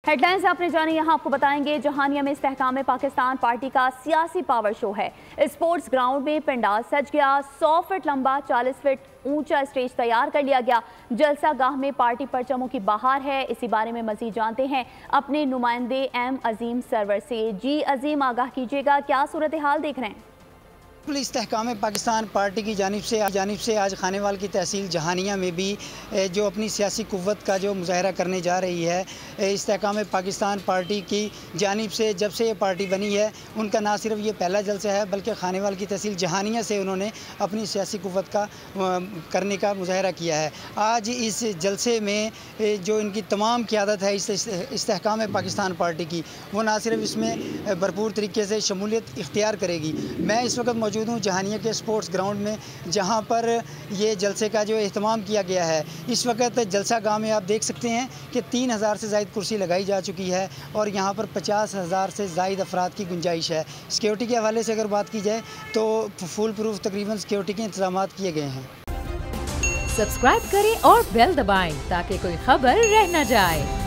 Headlines आपने जानी, यहाँ आपको बताएंगे जहानिया में इस्तेहकाम पाकिस्तान पार्टी का सियासी पावर शो है। स्पोर्ट्स ग्राउंड में पंडाल सज गया। 100 फीट लंबा 40 फीट ऊंचा स्टेज तैयार कर लिया गया। जलसा गाह में पार्टी परचमों की बहार है। इसी बारे में मजीद जानते हैं अपने नुमाइंदे एम अजीम सरवर से। जी अजीम, आगाह कीजिएगा, क्या सूरत हाल देख रहे हैं? इस्तेहकाम पाकिस्तान पार्टी की जानिब से आज खानेवाल की तहसील जहानिया में भी जो अपनी सियासी कुव्वत का जो मुजाहरा करने जा रही है, इस्तेहकाम पाकिस्तान पार्टी की जानिब से जब से ये पार्टी बनी है उनका ना सिर्फ ये पहला जलसा है बल्कि खानेवाल की तहसील जहानिया से उन्होंने अपनी सियासी कुव्वत का करने का मुजाहरा किया है। आज इस जलसे में जो इनकी तमाम क़यादत है इस इस्तेहकाम पाकिस्तान पार्टी की, वो ना सिर्फ इसमें भरपूर तरीके से शमूलियत इख्तियार करेगी। मैं इस वक्त मौजूद हूँ जहानिया के स्पोर्ट्स ग्राउंड में, जहाँ पर ये जलसे का जो एहतमाम किया गया है। इस वक्त जलसा गाह में आप देख सकते हैं कि 3000 से ज़ायद कुर्सी लगाई जा चुकी है और यहाँ पर 50,000 से ज़ायद अफराद की गुंजाइश है। सिक्योरिटी के हवाले से अगर बात की जाए तो फुल प्रूफ तकरीबन सिक्योरिटी के इंतजाम किए गए हैं। सब्सक्राइब करें और बेल दबाएं ताकि कोई खबर रह न जाए।